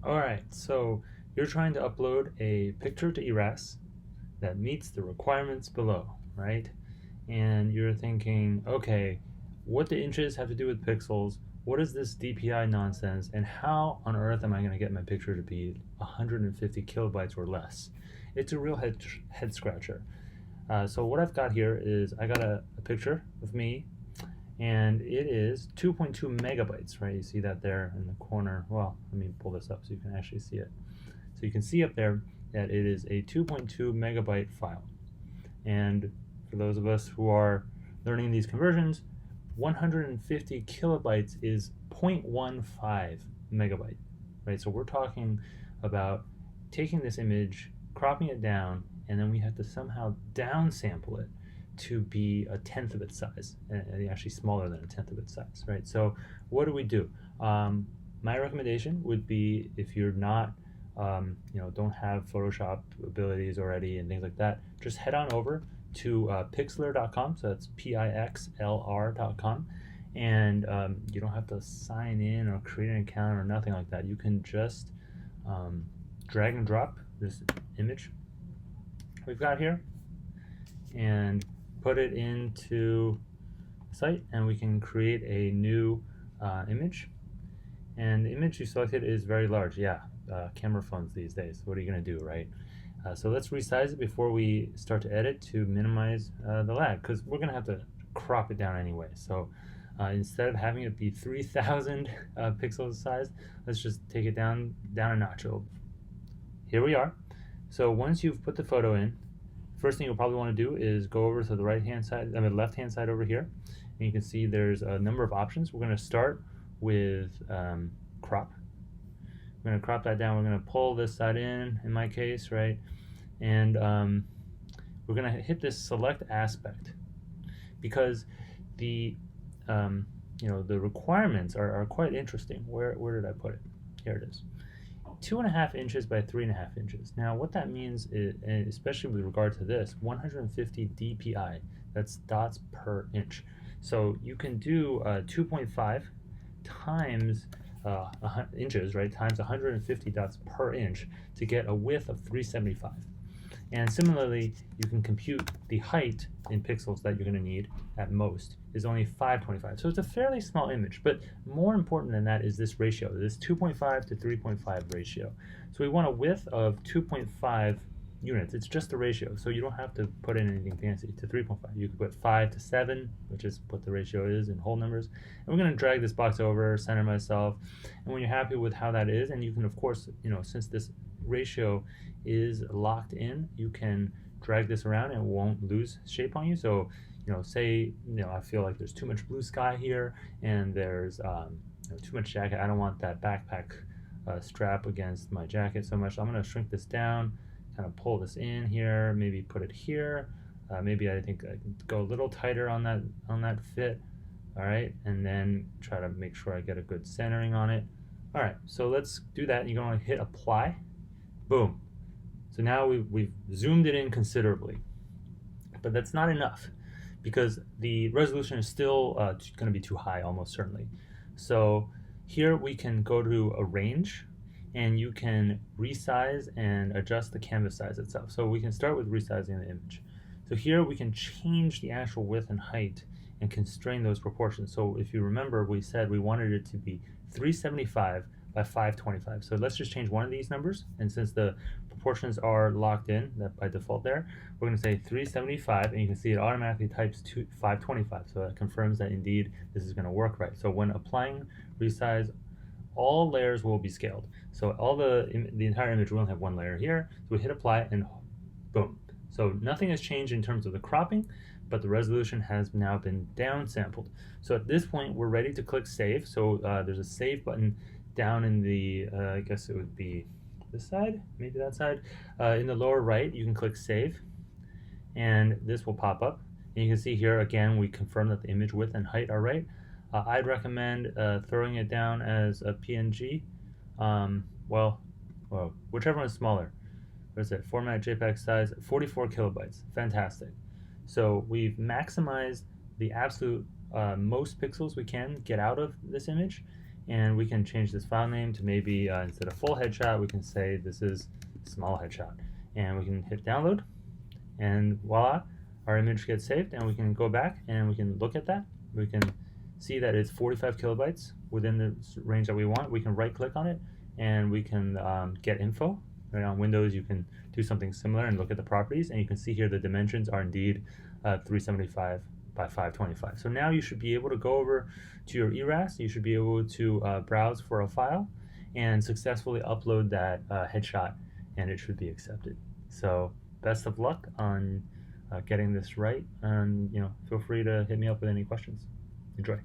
Alright, so you're trying to upload a picture to ERAS that meets the requirements below, right? And you're thinking, okay, what do inches have to do with pixels? What is this DPI nonsense? And how on earth am I going to get my picture to be 150 kilobytes or less? It's a real head scratcher. So what I've got here is I got a picture of me, and it is 2.2 megabytes, right? You see that there in the corner. Well, let me pull this up so you can actually see it. So you can see up there that it is a 2.2 megabyte file. And for those of us who are learning these conversions, 150 kilobytes is 0.15 megabyte, right? So we're talking about taking this image, cropping it down, and then we have to somehow downsample it to be a tenth of its size, and actually smaller than a tenth of its size, right? So what do? My recommendation would be, if you're not, don't have Photoshop abilities already and things like that, just head on over to Pixlr.com, so that's Pixlr.com, and you don't have to sign in or create an account or nothing like that. You can just drag and drop this image we've got here and put it into the site, and we can create a new image. And the image you selected is very large. Yeah, camera phones these days. What are you going to do, right? So let's resize it before we start to edit to minimize the lag, because we're going to have to crop it down anyway. So instead of having it be 3,000 pixels size, let's just take it down a notch. Here we are. So once you've put the photo in, first thing you'll probably want to do is go over to the left-hand side over here, and you can see there's a number of options. We're going to start with crop. We're going to crop that down. We're going to pull this side in my case, right? And we're going to hit this select aspect, because the the requirements are quite interesting. Where did I put it? Here it is. 2.5 inches by 3.5 inches. Now what that means is, especially with regard to this, 150 dpi, that's dots per inch. So you can do 2.5 times inches, right, times 150 dots per inch to get a width of 375. And similarly, you can compute the height in pixels that you're going to need at most is only 525. So it's a fairly small image, but more important than that is this ratio, this 2.5 to 3.5 ratio. So we want a width of 2.5 units. It's just a ratio, so you don't have to put in anything fancy to 3.5. You could put 5 to 7, which is what the ratio is in whole numbers. And we're going to drag this box over, center myself, and when you're happy with how that is, and you can, of course, since this ratio is locked in, you can drag this around and it won't lose shape on you. So say I feel like there's too much blue sky here, and there's too much jacket. I don't want that backpack strap against my jacket so much. I'm going to shrink this down, kind of pull this in here, maybe put it here. Maybe I think I can go a little tighter on that fit. All right, and then try to make sure I get a good centering on it. All right, so let's do that. You're going to hit apply. Boom. So now we've zoomed it in considerably, but that's not enough, because the resolution is still going to be too high, almost certainly. So here we can go to a range, and you can resize and adjust the canvas size itself. So we can start with resizing the image. So here we can change the actual width and height and constrain those proportions. So if you remember, we said we wanted it to be 375 by 525. So let's just change one of these numbers, and since the proportions are locked in by default there, we're going to say 375, and you can see it automatically types to 525. So that confirms that indeed this is going to work right. So when applying resize, all layers will be scaled. So all the entire image will only have one layer here. So we hit apply, and boom. So nothing has changed in terms of the cropping, but the resolution has now been downsampled. So at this point, we're ready to click save. So there's a save button down in the, I guess it would be this side, maybe that side. In the lower right, you can click save, and this will pop up. And you can see here, again, we confirm that the image width and height are right. I'd recommend throwing it down as a PNG. Well, whichever one is smaller. What is it? Format JPEG size, 44 kilobytes. Fantastic. So we've maximized the absolute most pixels we can get out of this image, and we can change this file name to maybe instead of full headshot, we can say this is small headshot, and we can hit download, and voila, our image gets saved, and we can go back and we can look at that. We can see that it's 45 kilobytes within the range that we want. We can right click on it and we can get info. Right, on Windows you can do something similar and look at the properties, and you can see here the dimensions are indeed 375 by 525. So now you should be able to go over to your ERAS, you should be able to browse for a file and successfully upload that headshot, and it should be accepted. So best of luck on getting this right, and feel free to hit me up with any questions. Enjoy.